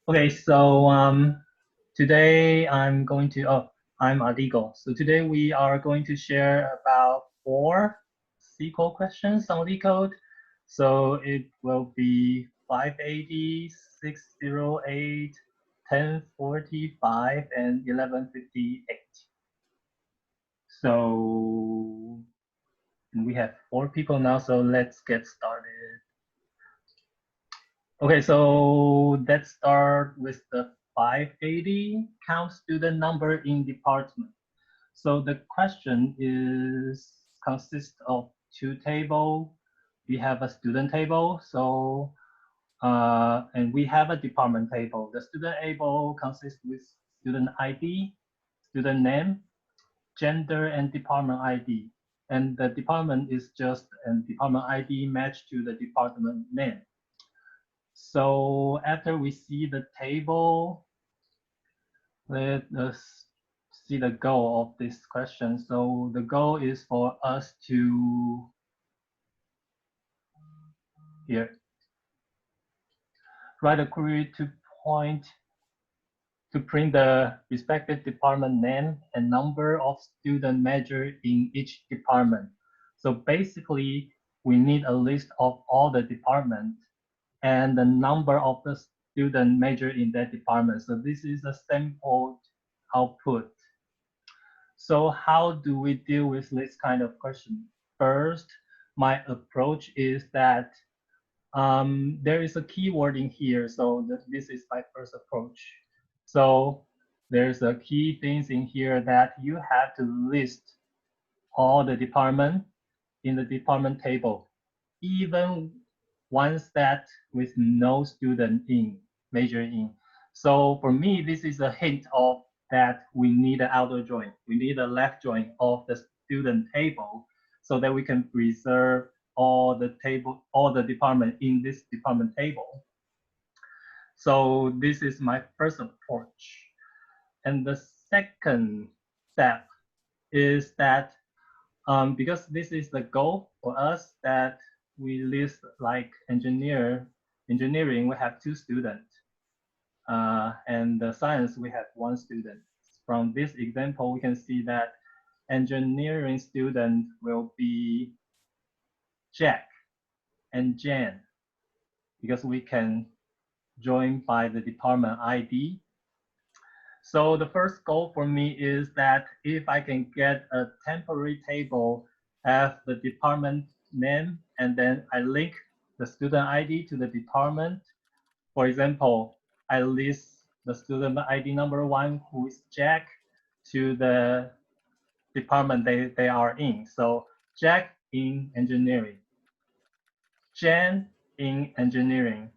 Okay, so today I'm going to, I'm Adigo. So today we are going to share about 4 SQL questions on LeetCode. So it will be 580, 608, 1045, and 1158. So we have 4 people now, so let's get started. Okay, so let's start with the 580, count student number in department. So the question consists of 2 tables. We have a student table, and we have a department table. The student table consists with student ID, student name, gender, and department ID. And the department is just a department ID matched to the department name. So after we see the table, let us see the goal of this question. So the goal is for us to write a query to print the respective department name and number of student measured in each department. So basically, we need a list of all the departments and the number of the student measured in that department. So this is a sample output. So how do we deal with this kind of question? First, my approach is that there is a keyword in here. So this is my first approach. So there's a key things in here that you have to list all the department in the department table, even ones that with no student in major in. So for me, this is a hint of that we need an outer join. We need a left join of the student table so that we can preserve all the department in this department table. So this is my first approach. And the second step is that because this is the goal for us that we list like engineering, we have 2 students. And the science, we have 1 student. From this example, we can see that engineering student will be Jack and Jan, because we can join by the department ID. So the first goal for me is that if I can get a temporary table as the department name, and then I link the student ID to the department. For example, I list the student ID number 1, who is Jack, to the department they are in. So Jack in engineering, Jan in engineering,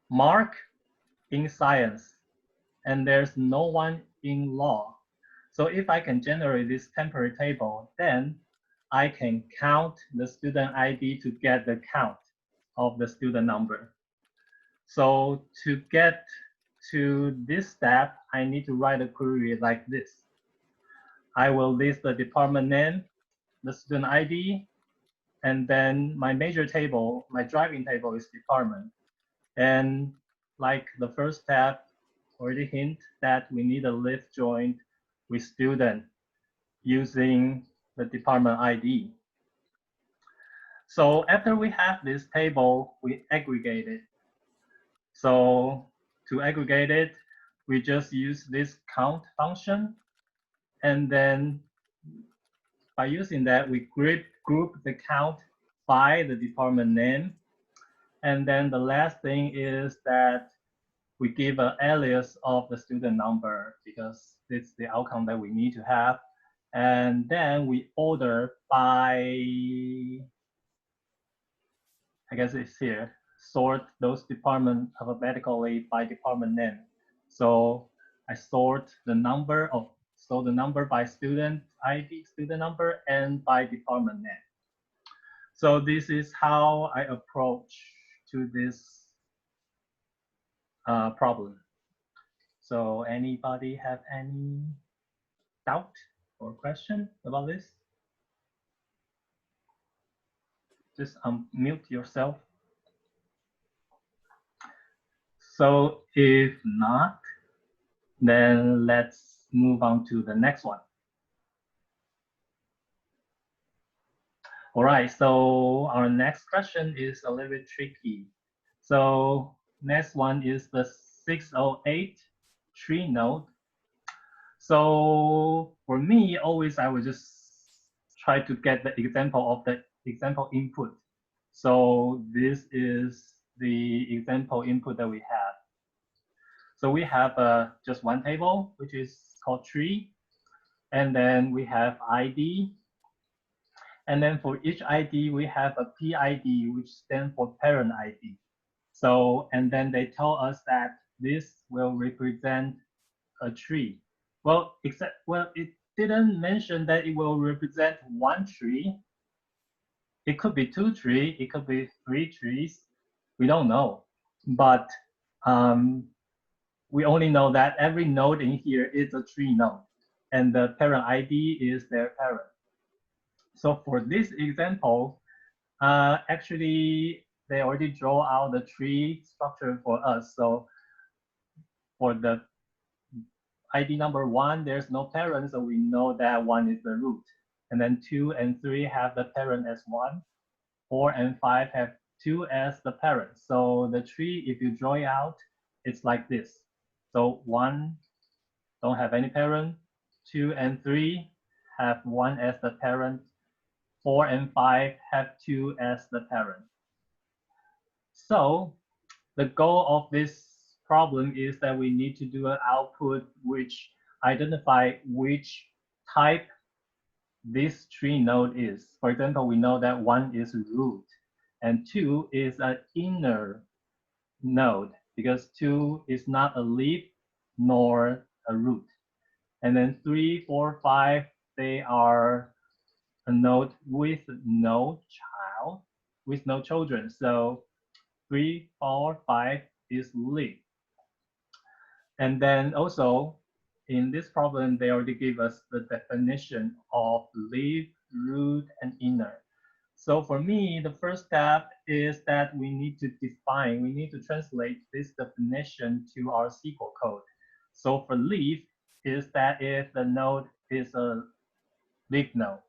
Mark in science, and there's no one in law. So if I can generate this temporary table, then I can count the student ID to get the count of the student number. So to get to this step, I need to write a query like this. I will list the department name, the student ID, and then my major table, my driving table is department. And like the first step, already hint that we need a left join with student using the department ID. So after we have this table, we aggregate it. So to aggregate it, we just use this count function. And then by using that, we group the count by the department name. And then the last thing is that we give an alias of the student number, because it's the outcome that we need to have. And then we order by, I guess it's here, sort those departments alphabetically by department name. So I sort the number by student ID, student number, and by department name. So this is how I approach to this problem. So anybody have any doubt or question about this? Just unmute yourself. So if not, then let's move on to the next one. All right, so our next question is a little bit tricky. So next one is the 608 tree node. So for me, always I would just try to get the example of the example input. So this is the example input that we have. So we have just one table, which is called tree. And then we have ID. And then for each ID, we have a PID, which stands for parent ID. So, and then they tell us that this will represent a tree. Well, it didn't mention that it will represent one tree. It could be two trees, it could be three trees. We don't know. But we only know that every node in here is a tree node, and the parent ID is their parent. So for this example, actually, they already draw out the tree structure for us. So for the ID number 1, there's no parent, so we know that 1 is the root. And then 2 and 3 have the parent as 1. 4 and 5 have 2 as the parent. So the tree, if you draw it out, it's like this. So 1 don't have any parent. 2 and 3 have 1 as the parent. 4 and 5 have 2 as the parent. So the goal of this problem is that we need to do an output which identify which type this tree node is. For example, we know that 1 is root and 2 is an inner node because 2 is not a leaf nor a root. And then 3, 4, 5, they are a node with no child, with no children. So 3, 4, 5 is leaf. And then also in this problem, they already gave us the definition of leaf, root, and inner. So for me, the first step is that we need to translate this definition to our SQL code. So for leaf is that if the node is a leaf node.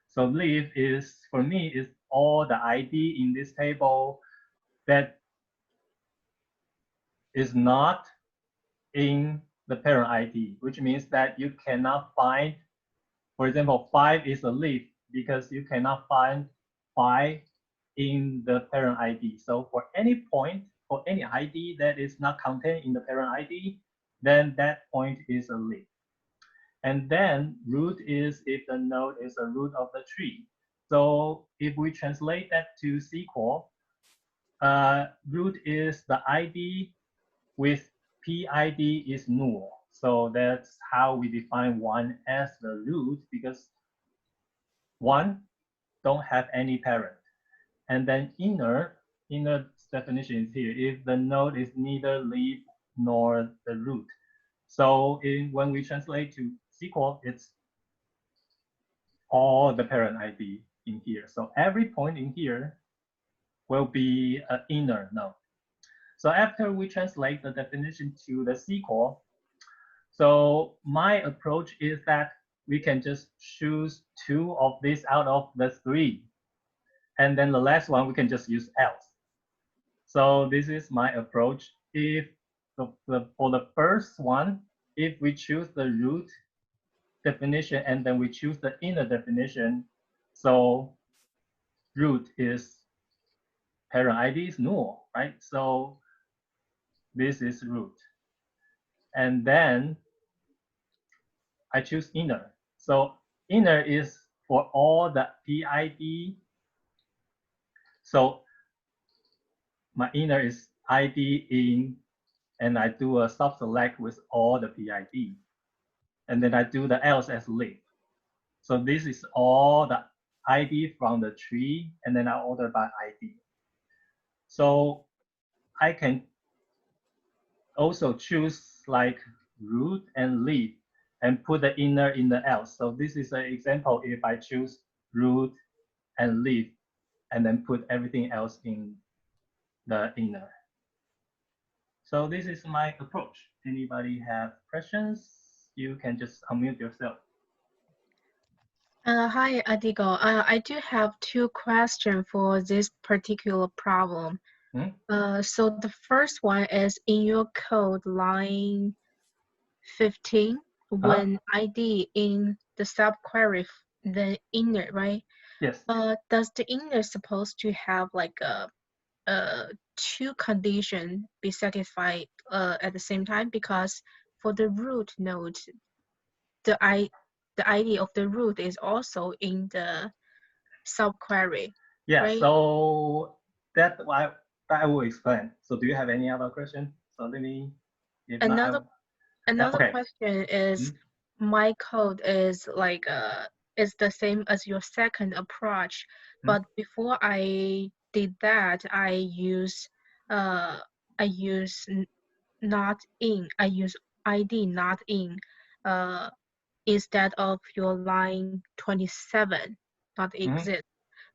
So leaf is, for me, is all the ID in this table that is not in the parent ID, which means that you cannot find, for example, 5 is a leaf because you cannot find 5 in the parent ID. So for any point, for any ID that is not contained in the parent ID, then that point is a leaf. And then root is if the node is a root of the tree. So if we translate that to SQL, root is the ID with PID is null. So that's how we define 1 as the root because 1 don't have any parent. And then inner definition is here if the node is neither leaf nor the root. So when we translate to SQL, it's all the parent ID in here. So every point in here will be an inner node. So after we translate the definition to the SQL, so my approach is that we can just choose 2 of these out of the 3. And then the last one, we can just use else. So this is my approach. If for the first one, if we choose the root definition and then we choose the inner definition, so root is parent ID is null, right? So this is root. And then I choose inner. So inner is for all the PID. So my inner is ID in, and I do a sub-select with all the PID. And then I do the else as leaf. So this is all the ID from the tree, and then I order by ID. So I can also choose like root and leaf and put the inner in the else. So this is an example if I choose root and leaf and then put everything else in the inner. So this is my approach. Anybody have questions? You can just unmute yourself. Hi, Adigo. I do have two questions for this particular problem. So the first one is in your code, line 15, when ID in the subquery, the inner, right? Yes. Does the inner supposed to have like two conditions be satisfied at the same time? Because for the root node, the ID of the root is also in the subquery. Yeah, right? so that I will explain. So do you have any other question? So let me, if not, Another okay. question is, my code is like is the same as your second approach, but before I did that, I use not in, I use ID not in instead of your line 27 not exist.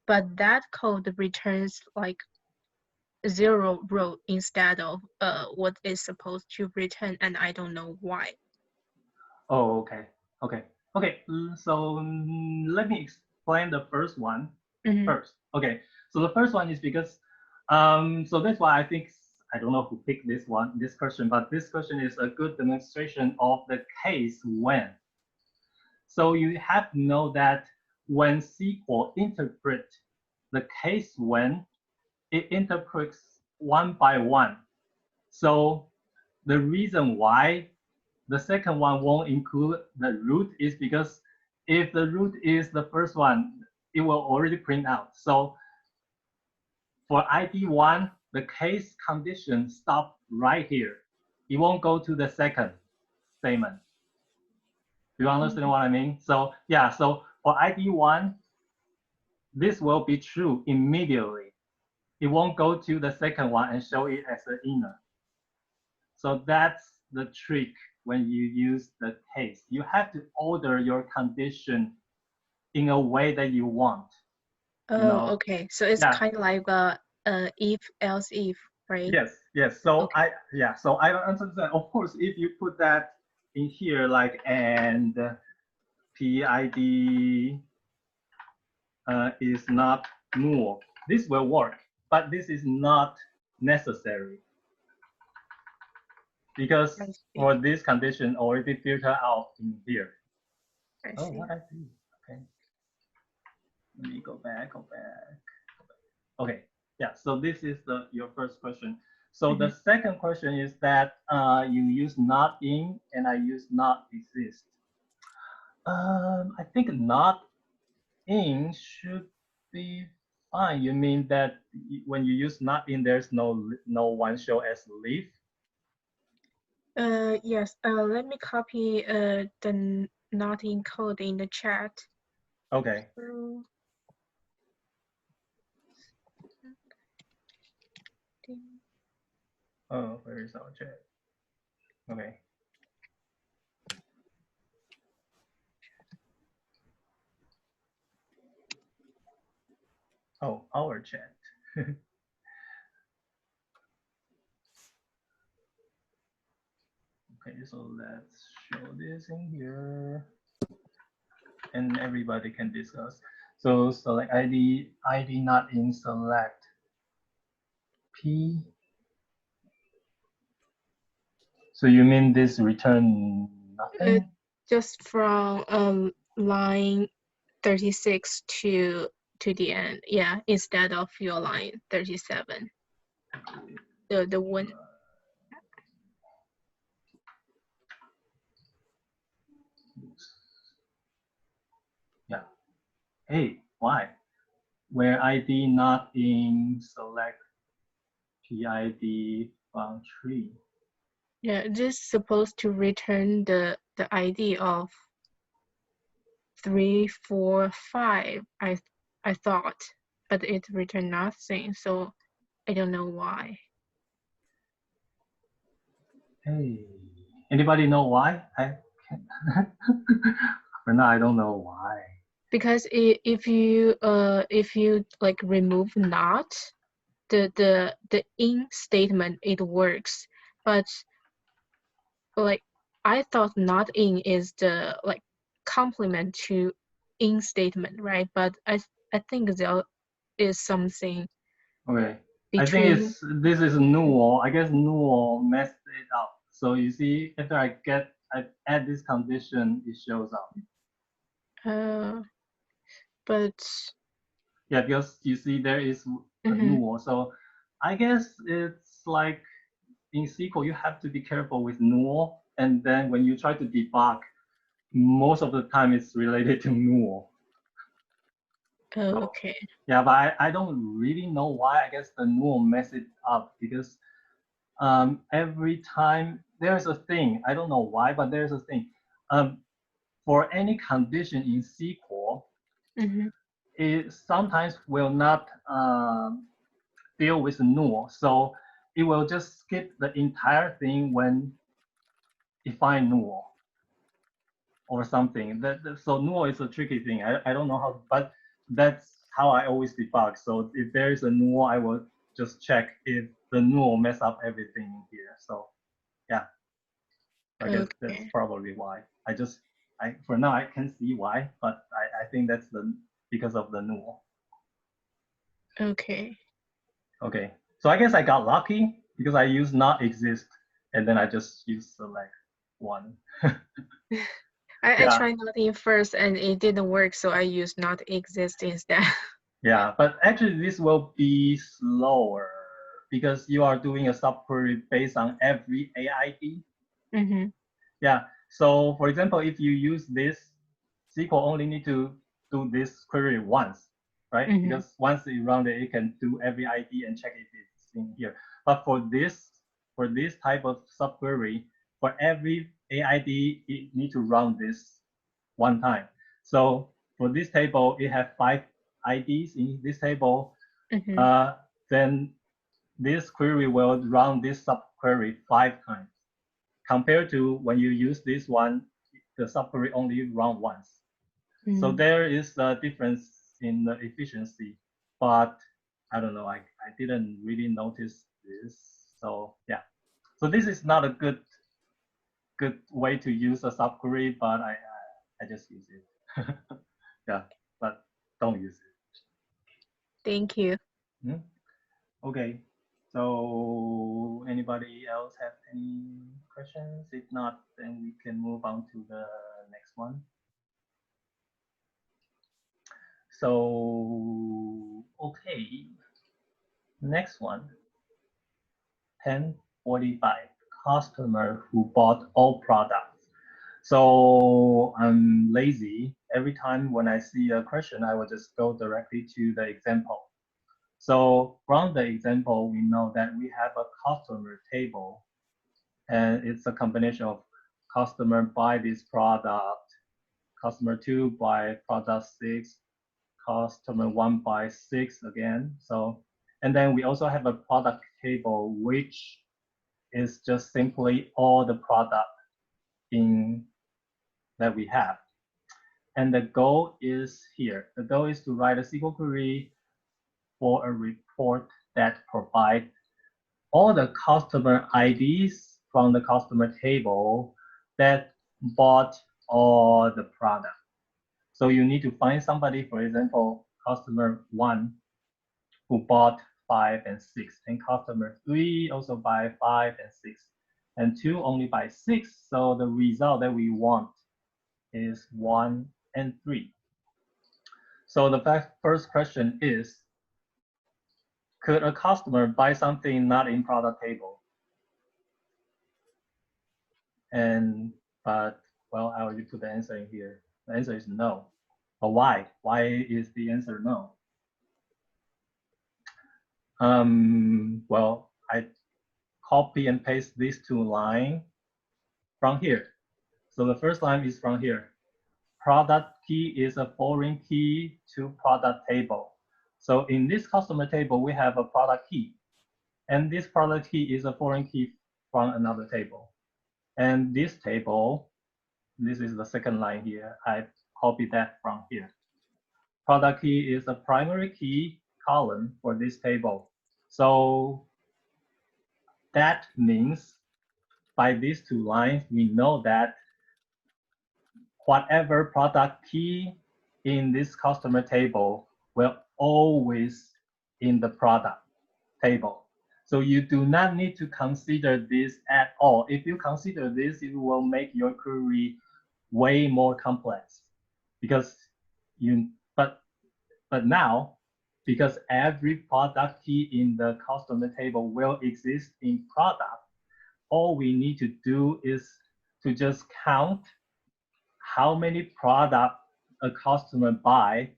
But that code returns like 0 row instead of what is supposed to return, and I don't know why. Oh, okay. So let me explain the first one first. Okay. So the first one is because, so that's why I think, I don't know who picked this question, but this question is a good demonstration of the case when. So you have to know that when SQL interpret the case when, it interprets one by one. So the reason why the second one won't include the root is because if the root is the first one, it will already print out. So for ID1, the case condition stop right here. It won't go to the second statement. Do you understand what I mean? So yeah, so for ID1, this will be true immediately. It won't go to the second one and show it as an inner. So that's the trick when you use the case. You have to order your condition in a way that you want. Oh, okay. So it's kind of like if else if, right? Yes. So okay. so I don't understand. Of course, if you put that in here, like and PID is not null, this will work, but this is not necessary because for this condition already filter out in here. Oh, what I do? Okay. Let me go back. Okay. Yeah. So this is your first question. So the second question is that you use not in and I use not exist. I think not in should be fine. You mean that when you use not in, there's no one show as leaf? Yes. Let me copy the not in code in the chat. Okay. Oh, where is our chat? Okay. Oh, our chat. Okay, so let's show this in here and everybody can discuss. So select ID not in select P. So you mean this return nothing? Just from line 36 to the end, yeah, instead of your line 37. The one. Yeah. Hey, why? Where ID not in select PID from tree. Yeah, this is supposed to return the ID of 3, 4, 5. I thought, but it returned nothing. So I don't know why. Hey, anybody know why? For now, I don't know why. Because if you like remove not, the in statement it works, but like I thought not in is the like complement to in statement, right? But I think there is something Okay. I think between. this is null. I guess null messed it up. So you see, after I add this condition, it shows up. But Yeah, because you see there is a null. So I guess it's like in SQL, you have to be careful with null. And then when you try to debug, most of the time it's related to null. Oh, okay. Yeah, but I don't really know why. I guess the null mess it up because every time there's a thing, I don't know why, but there's a thing. For any condition in SQL, it sometimes will not deal with null. So it will just skip the entire thing when it finds null or something. So null is a tricky thing. I don't know how, but that's how I always debug. So if there is a null, I will just check if the null mess up everything in here. So yeah, I guess that's probably why. For now I can see why, but I think that's because of the null. Okay. Okay, so I guess I got lucky because I used not exist and then I just used select one. I tried not in first and it didn't work, so I used not exist instead. Yeah, but actually this will be slower because you are doing a subquery based on every AID. Yeah, so for example, if you use this, SQL only need to do this query once, right? Because once you run it, it can do every ID and check if it's in here. But for this type of subquery, for every AID, it need to run this one time. So for this table, it has 5 IDs in this table. Then this query will run this subquery 5 times. Compared to when you use this one, the subquery only run once. So there is a difference in the efficiency, but I don't know, I didn't really notice this. So yeah, so this is not a good way to use a subquery, but I just use it. Yeah, but don't use it. Thank you. Okay, so anybody else have any questions? If not, then we can move on to the next one. So, okay, next one, 1045, customer who bought all products. So I'm lazy. Every time when I see a question, I will just go directly to the example. So from the example, we know that we have a customer table, and it's a combination of customer buy this product, customer 2 buy product 6, customer 1 buy 6 again. So, and then we also have a product table, which is just simply all the product in that we have. And the goal is here. The goal is to write a SQL query for a report that provide all the customer IDs from the customer table that bought all the product. So you need to find somebody, for example, customer 1 who bought 5 and 6, and customer 3 also buy 5 and 6, and 2 only buy 6. So the result that we want is 1 and 3. So the first question is, could a customer buy something not in product table? And but well, I will put the answer in here. The answer is no. But why? Why is the answer no? Well, I copy and paste these 2 lines from here. So the first line is from here. Product key is a foreign key to product table. So in this customer table, we have a product key. And this product key is a foreign key from another table. And this table, this is the second line here. I copied that from here. Product key is a primary key column for this table. So that means by these two lines, we know that whatever product key in this customer table will always in the product table. So you do not need to consider this at all. If you consider this, it will make your query way more complex because but now, because every product key in the customer table will exist in product, all we need to do is to just count how many products a customer buy,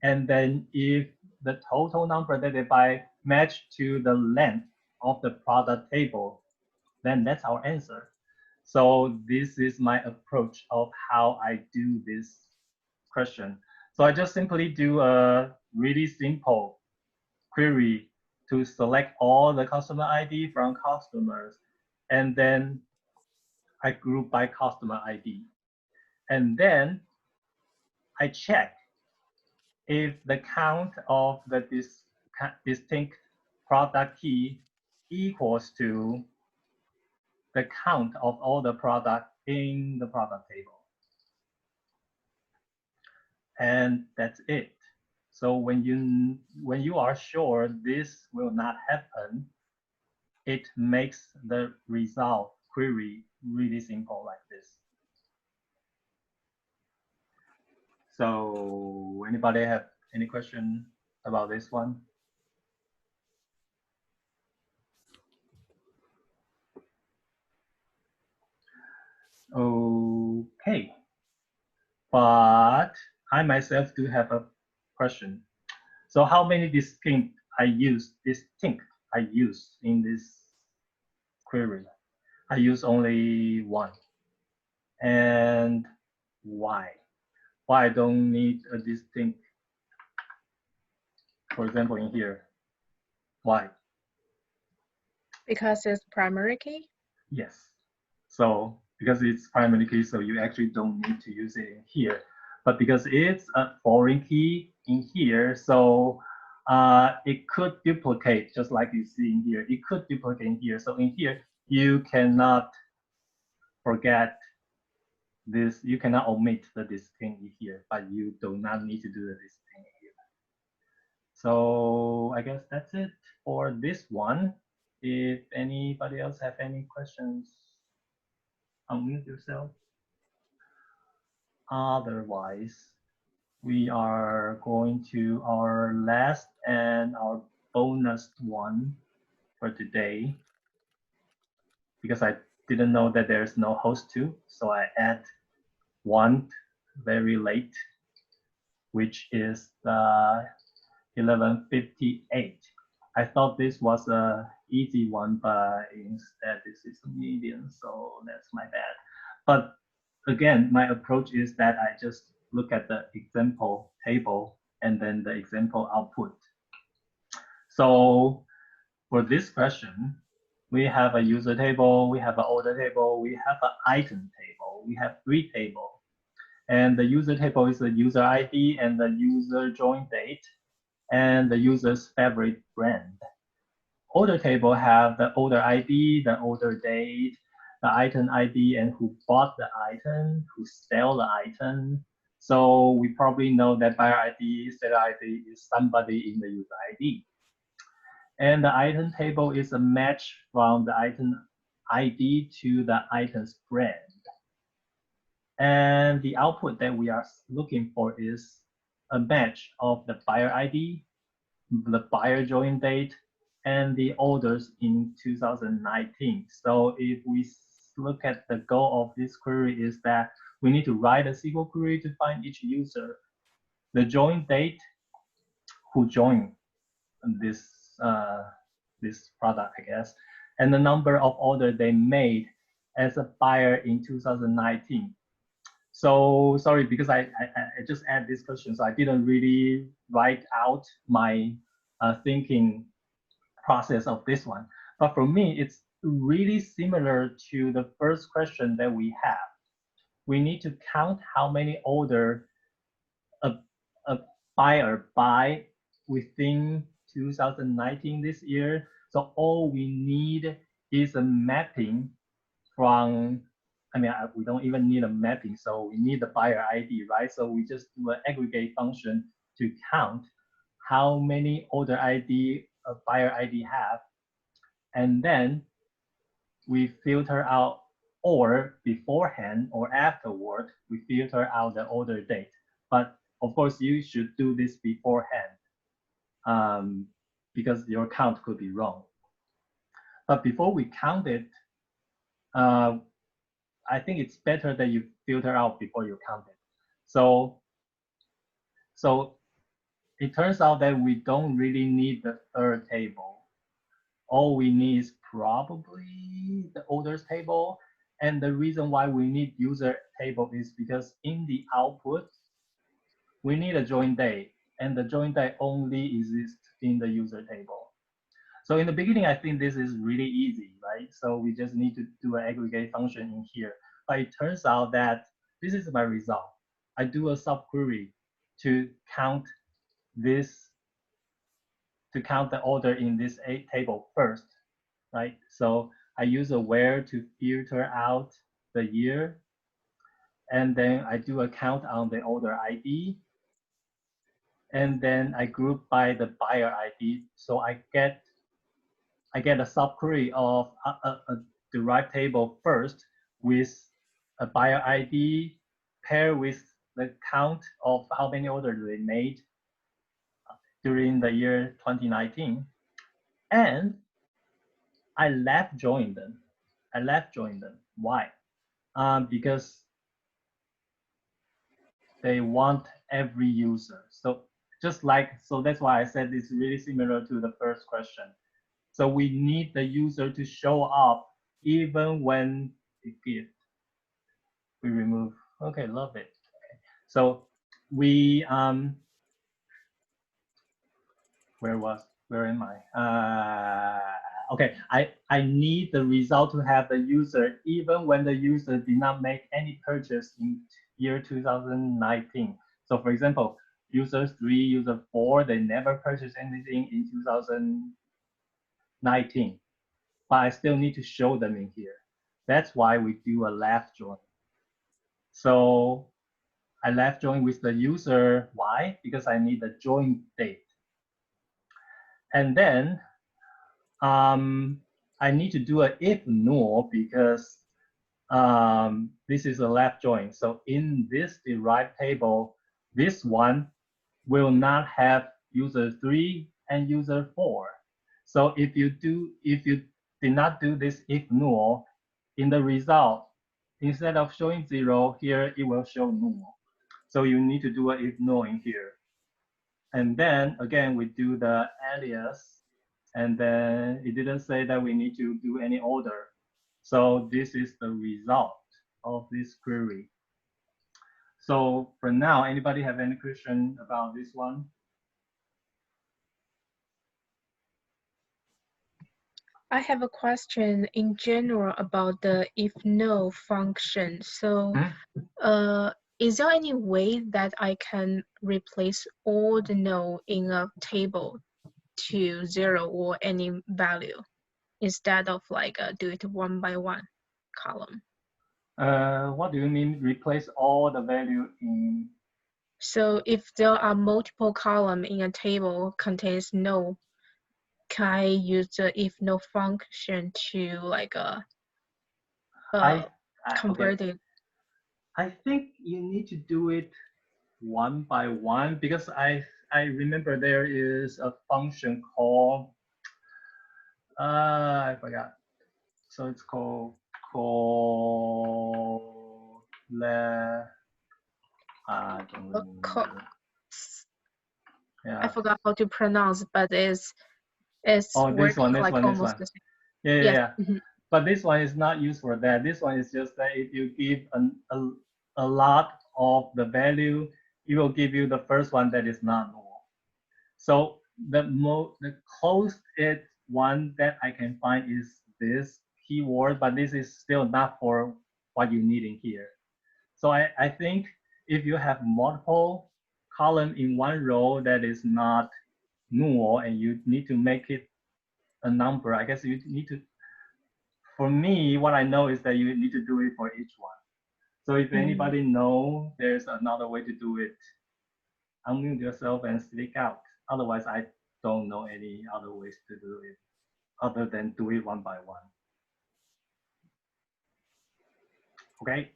and then if the total number that they buy match to the length of the product table, then that's our answer. So this is my approach of how I do this question. So I just simply do a really simple query to select all the customer ID from customers, and then I group by customer ID. And then I check if the count of the distinct product key equals to the count of all the product in the product table. And that's it. So when you are sure this will not happen, it makes the result query really simple like this. So anybody have any question about this one? Okay, but I myself do have a question. So how many distinct I use in this query? I use only one. And why? Why I don't need a distinct, for example, in here? Why? Because it's primary key? Yes. So because it's primary key, so you actually don't need to use it in here. But because it's a foreign key in here, so it could duplicate, just like you see in here. It could duplicate in here. So in here, you cannot forget this. You cannot omit the distinct here, but you do not need to do the distinct here. So I guess that's it for this one. If anybody else have any questions, unmute yourself. Otherwise, we are going to our last and our bonus one for today. Because I didn't know that there's no host to, so I add one very late, which is 11:58. I thought this was a easy one, but instead this is a medium, so that's my bad. But again, my approach is that I just look at the example table and then the example output. So for this question, we have a user table, we have an order table, we have an item table, we have three tables. And the user table is the user ID and the user join date and the user's favorite brand. Order table have the order ID, the order date, the item ID, and who bought the item, who sell the item. So we probably know that buyer ID, seller ID is somebody in the user ID. And the item table is a match from the item ID to the item's brand. And the output that we are looking for is a match of the buyer ID, the buyer join date, and the orders in 2019. So if we look at the goal of this query is that we need to write a SQL query to find each user, the join date, who joined this this product, I guess, and the number of orders they made as a buyer in 2019. So sorry, because I just add this question, so I didn't really write out my thinking process of this one. But for me, it's really similar to the first question that we have. We need to count how many orders a buyer buy within 2019 this year. So all we need is a mapping from, I mean, we don't even need a mapping, so we need the buyer ID, right? So we just do an aggregate function to count how many order ID a buyer ID have, and then we filter out, or beforehand or afterward, we filter out the order date. But of course, you should do this beforehand because your count could be wrong. But before we count it, I think it's better that you filter out before you count it. So it turns out that we don't really need the third table. All we need is probably the orders table. And the reason why we need user table is because in the output, we need a join date, and the join date only exists in the user table. So in the beginning, I think this is really easy, right? So we just need to do an aggregate function in here. But it turns out that this is my result. I do a subquery to count this, to count the order in this table first, right? So I use a where to filter out the year, and then I do a count on the order ID, and then I group by the buyer ID. So I get a subquery of a derived table first with a buyer ID paired with the count of how many orders they made during the year 2019. And I left join them. Why? Because they want every user. So that's why I said it's really similar to the first question. So we need the user to show up even when the gift we remove. Okay, love it. Okay. So we where am I? Okay, I need the result to have the user even when the user did not make any purchase in year 2019. So for example, user 3, user 4, they never purchased anything in 2019, but I still need to show them in here. That's why we do a left join. So I left join with the user. Why? Because I need the join date. And then I need to do an if null because this is a left join. So in this derived table, this one will not have user 3 and user 4. So if you did not do this if null, in the result, instead of showing 0 here, it will show null. So you need to do an if null in here. And then again, we do the alias, and then it didn't say that we need to do any order. So this is the result of this query. So for now, anybody have any question about this one? I have a question in general about the if no function. So is there any way that I can replace all the no in a table to 0 or any value instead of like do it one by one column? What do you mean replace all the value in? So if there are multiple columns in a table contains no, can I use the if no function to like convert Okay. it? I think you need to do it one by one because I remember there is a function called I forgot. So it's called I don't remember. Yeah. I forgot how to pronounce, but it's Oh, this one. almost the same. Yeah. Yes. But this one is not used for that. This one is just that if you give a lot of the value, it will give you the first one that is not null. So the closest one that I can find is this keyword, but this is still not for what you need in here. So I think if you have multiple column in one row that is not null and you need to make it a number, I guess you need to for me, what I know is that you need to do it for each one. So if anybody know there's another way to do it, unmute yourself and speak out. Otherwise, I don't know any other ways to do it other than do it one by one. Okay.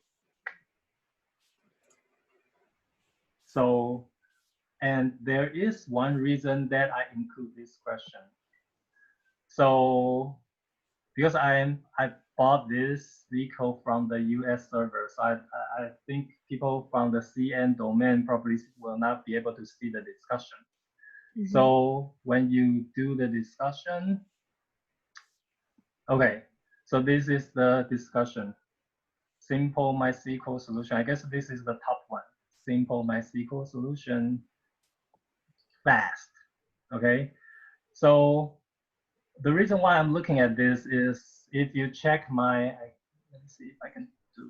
So, and there is one reason that I include this question. So, because I bought this LeetCode from the US server, so I think people from the CN domain probably will not be able to see the discussion. So when you do the discussion, okay, so this is the discussion. Simple MySQL solution. I guess this is the top one. Simple MySQL solution, fast. Okay, so the reason why I'm looking at this is if you check my, let me see if I can do.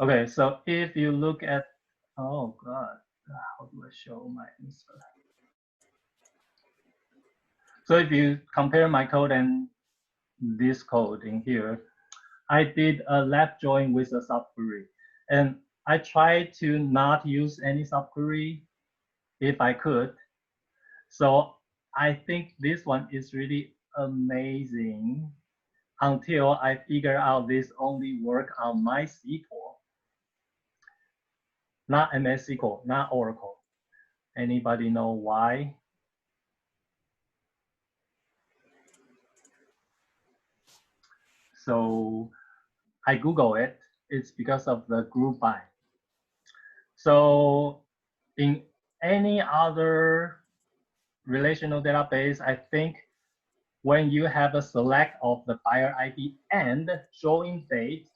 Okay, so if you look at, oh God, how do I show my answer? So if you compare my code and this code in here, I did a left join with a subquery. And I tried to not use any subquery if I could. So I think this one is really amazing until I figure out this only work on MySQL, not MS SQL, not Oracle. Anybody know why? So I Google it. It's because of the group by. So in any other relational database, I think when you have a select of the buyer ID and join date,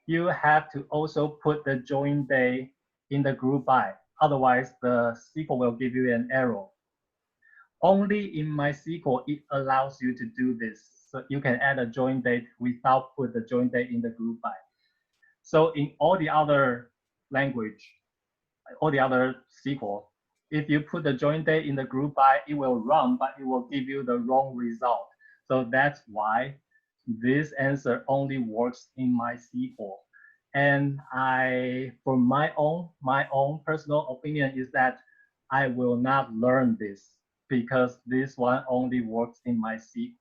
you have to also put the join date in the group by. Otherwise, the SQL will give you an error. Only in MySQL, it allows you to do this. So you can add a join date without put the join date in the group by. So in all the other language, all the other SQL, if you put the join date in the group by, it will run, but it will give you the wrong result. So that's why this answer only works in MySQL. And for my own personal opinion is that I will not learn this because this one only works in MySQL.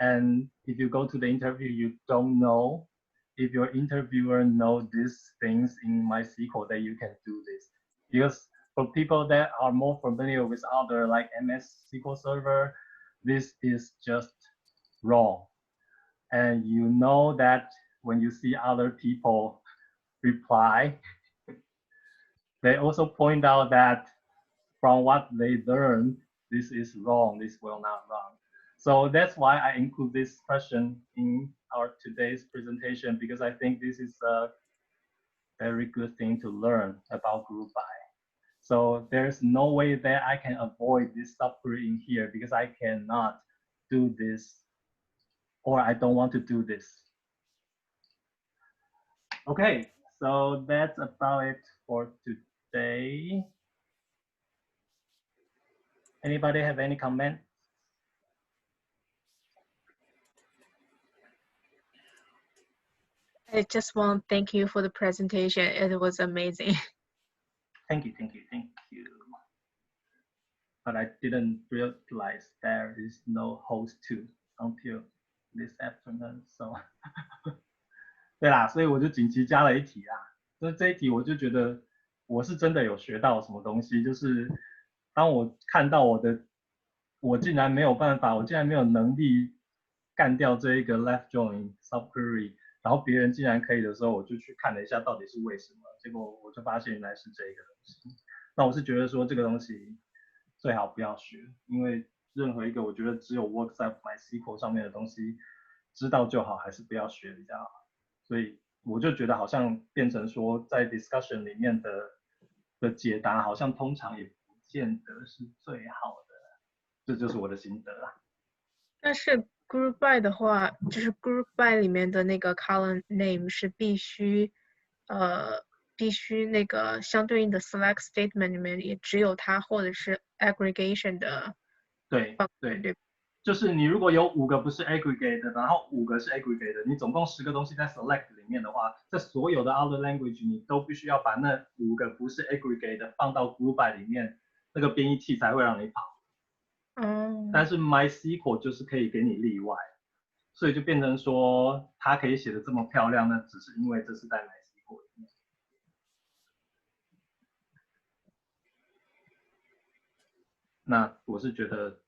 And if you go to the interview, you don't know if your interviewer knows these things in MySQL that you can do this. Because for people that are more familiar with other like MS SQL Server, this is just wrong. And you know that when you see other people reply, they also point out that from what they learned, this is wrong, this will not run. So that's why I include this question in our today's presentation, because I think this is a very good thing to learn about group by. So there's no way that I can avoid this subquery in here because I cannot do this or I don't want to do this. Okay, so that's about it for today. Anybody have any comment? I just want to thank you for the presentation. It was amazing. Thank you, thank you, thank you. But I didn't realize there is no host two until this afternoon. So 对啦，所以我就紧急加了一题啦。所以这一题我就觉得我是真的有学到什么东西，就是当我看到我竟然没有办法，我竟然没有能力干掉这一个 left join subquery，然后别人竟然可以的时候，我就去看了一下到底是为什么，结果我就发现原来是这个东西。那我是觉得说这个东西最好不要学，因为任何一个我觉得只有 work 在 MySQL 上面的东西，知道就好，还是不要学比较好。所以我就觉得好像变成说在 discussion 里面的解答，好像通常也不见得是最好的，这就是我的心得啦。但是 group by 的话，就是 group by 里面的那个 column name 是必须那个相对应的 select statement 里面也只有它或者是 aggregation 的对对就是你如果有5个不是 aggregate 的，然后5个是 aggregate 的，你总共10个东西在 select 里面的话，这所有的 other language 你都必须要把那5个不是 aggregate 的放到 group by 里面，那个编译器才会让你跑。但是 MySQL 就是可以给你例外，所以就变成说它可以写的这么漂亮，那只是因为这是在 MySQL 里面。那我是觉得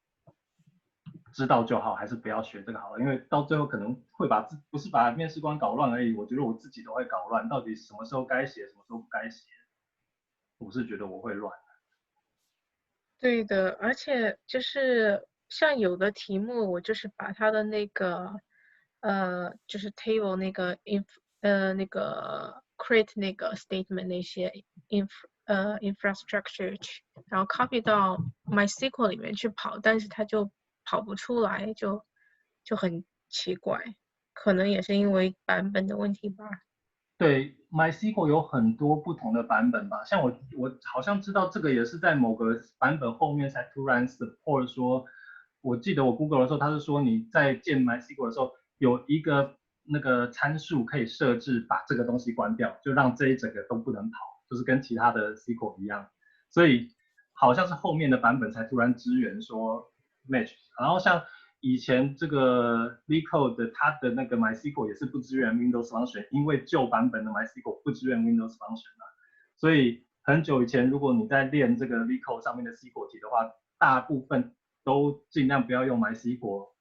知道就好，还是不要学这个好了，因为到最后可能会不是把面试官搞乱而已，我觉得我自己都会搞乱，到底什么时候该写，什么时候不该写，我是觉得我会乱。对的，而且就是像有的题目，我就是把它的那个就是 table 那个那个 create 那个 statement 那些 infrastructure 去，然后 copy 到 MySQL 里面去跑，但是它就跑不出来，就很奇怪，可能也是因为版本的问题吧。对 MySQL 有很多不同的版本吧，像我好像知道这个也是在某个版本后面才突然 support 说，我记得我 Google 的时候，它是说你在建 MySQL 的时候有一个那个参数可以设置把这个东西关掉，就让这一整个都不能跑，就是跟其他的 SQL 一样，所以好像是后面的版本才突然支援说 match，然后像以前这个 LeetCode 它的那个 MySQL 也是不支援 Windows Function，因为旧版本的 MySQL 不支援 Windows Function 啊，所以很久以前如果你在练这个 LeetCode 上面的 SQL 题的话，大部分都尽量不要用 MySQL，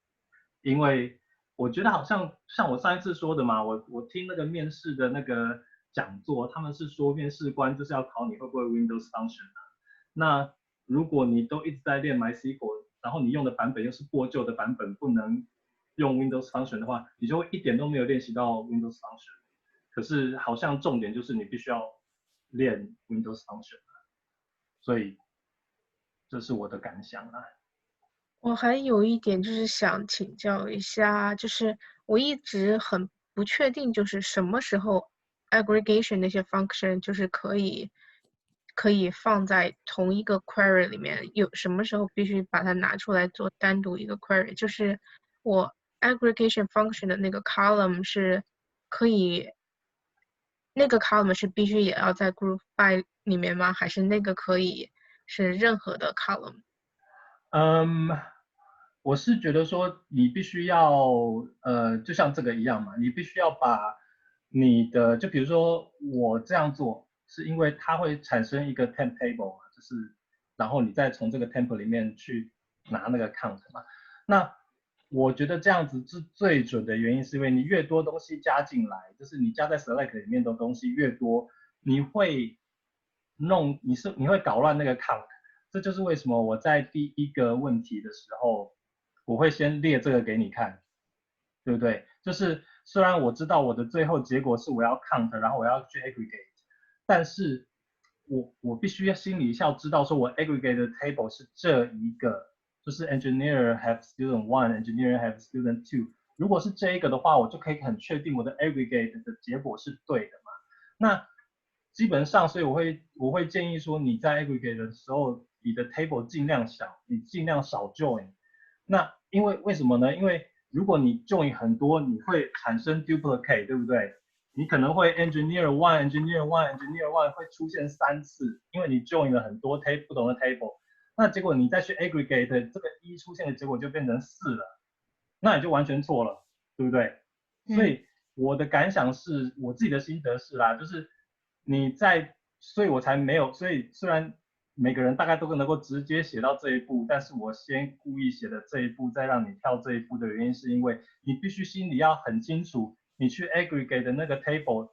因为我觉得好像我上一次说的嘛，我听那个面试的那个讲座，他们是说面试官就是要考你会不会 Windows Function 啊，那如果你都一直在练 MySQL，然后你用的版本又是过旧的版本，不能用 Windows Function 的话，你就会一点都没有练习到 Windows Function。可是好像重点就是你必须要练 Windows Function，所以这是我的感想啊。我还有一点就是想请教一下，就是我一直很不确定，就是什么时候 aggregation 那些 function 就是可以放在同一个 query 里面，有什么时候必须把它拿出来做单独一个 query，就是我 aggregation function 的那个 column 是可以，那个 column 是必须也要在 group by 里面吗？还是那个可以是任何的 column？嗯，我是觉得说你必须要就像这个一样嘛，你必须要把你的就比如说我这样做，是因为它会产生一个 temp table 嘛，就是然后你再从这个 temp 里面去拿那个 count 嘛。那我觉得这样子是最准的原因，是因为你越多东西加进来，就是你加在 select 里面的东西越多，你会你会搞乱那个 count。这就是为什么我在第一个问题的时候，我会先列这个给你看，对不对？就是虽然我知道我的最后结果是我要 count，然后我要去 aggregate，但是我必须要心里要知道说我 aggregate 的 table 是这一个，就是 engineer have student one，engineer have student two。如果是这一个的话，我就可以很确定我的 aggregate 的结果是对的嘛。那基本上，所以我会建议说，你在 aggregate 的时候，你的 table 尽量小，你尽量少 join。那因为为什么呢？因为如果你 join 很多，你会产生 duplicate，对不对？你可能会 engineer one，engineer one，engineer one 会出现3次，因为你 join 了很多不同的 table。那结果你再去 aggregate，这个一出现的结果就变成4了，那你就完全错了，对不对？所以我的感想是，我自己的心得是啦，就是所以我才没有，所以虽然每个人大概都能够直接写到这一步，但是我先故意写的这一步，再让你跳这一步的原因，是因为你必须心里要很清楚，你去 aggregate 的那个 table，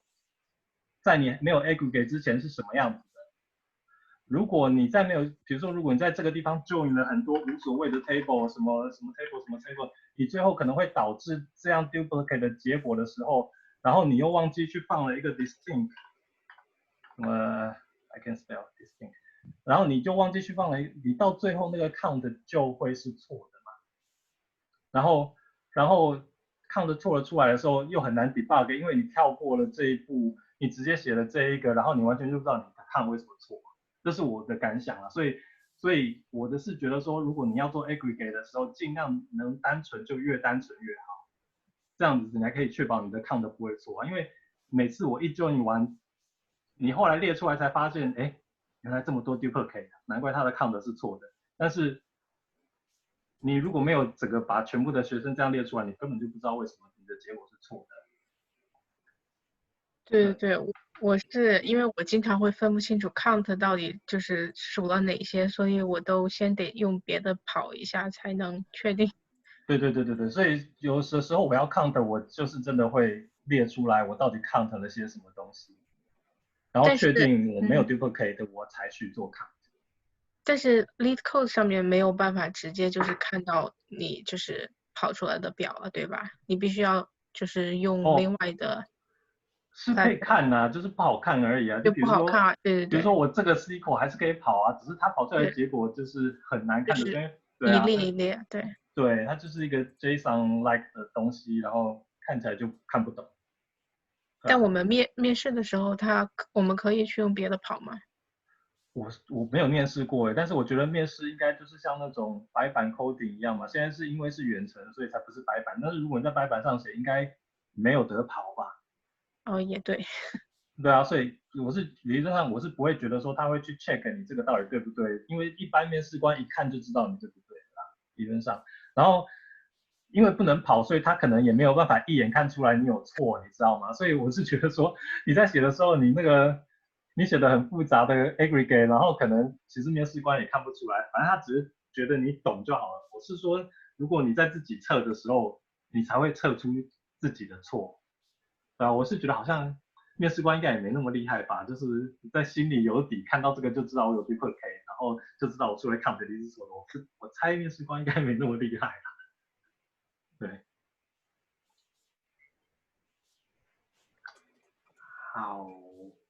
在你没有 aggregate 之前是什么样子。如果你在没有，比如说，如果你在这个地方 join 了很多无所谓的 table，什么什么 table 什么 table，你最后可能会导致这样 duplicate 的结果的时候，然后你又忘记去放了一个 distinct，I can spell distinct，然后你就忘记去放了你到最后那个 count 就会是错的嘛。然后 count 错了出来的时候又很难 debug，因为你跳过了这一步，你直接写了这一个，然后你完全就不知道你的 count 为什么错。这是我的感想啊，所以所以我的是觉得说，如果你要做 aggregate 的时候，尽量能单纯就越单纯越好，这样子你还可以确保你的 count 不会错啊。因为每次我一 join 完，你后来列出来才发现，哎，原来这么多 duplicate，难怪它的 count 是错的。但是你如果没有整个把全部的学生这样列出来，你根本就不知道为什么你的结果是错的。对对对，我是因为我经常会分不清楚 count 到底就是数了哪些，所以我都先得用别的跑一下才能确定。对，所以有的时候我要 count，我就是真的会列出来我到底 count 了些什么东西，然后但是确定我没有 duplicate 的，我才去做 count。但是 LeetCode 上面没有办法直接就是看到你就是跑出来的表了，对吧？你必须要就是用另外的是可以 platform，看啊，就是不好看而已啊。就就比如说，不好看啊。对对比如说对，我这个 SQL 还是可以跑啊，只是它跑出来的是结果就是很难看的，因就是为对一啊，列一列，对。对，它就是一个 JSON-like 的东西，然后看起来就看不懂。对啊，但我们面试的时候，我们可以去用别的跑吗？我没有面试过，但是我觉得面试应该就是像那种白板 coding 一样嘛。现在是因为是远程，所以才不是白板。但是如果你在白板上写，应该没有得跑吧？哦，也对。对啊，所以理论上我是不会觉得说他会去 check 你这个到底对不对，因为一般面试官一看就知道你对不对啦，理论上。然后因为不能跑，所以他可能也没有办法一眼看出来你有错，你知道吗？所以我是觉得说你在写的时候，你写的很复杂的 aggregate，然后可能其实面试官也看不出来，反正他只是觉得你懂就好了。我是说，如果你在自己测的时候，你才会测出自己的错。对啊，我是觉得好像面试官应该也没那么厉害吧，就是在心里有底，看到这个就知道我有 duplicate，然后就知道我出来 count 的是错的。我猜面试官应该没那么厉害啦。对，好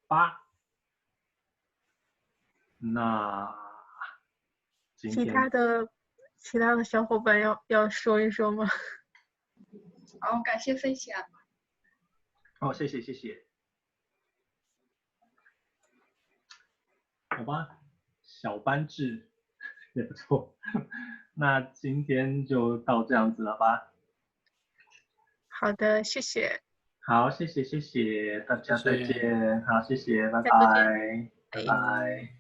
吧，那今其他天的其他的小伙伴要说一说吗？好，感谢分享。哦，谢谢，好吧，小班制也不错。那今天就到这样子了吧？好的，谢谢，好，谢谢，大家再谢谢。见。好，谢谢，拜下周见。拜，拜哎。拜。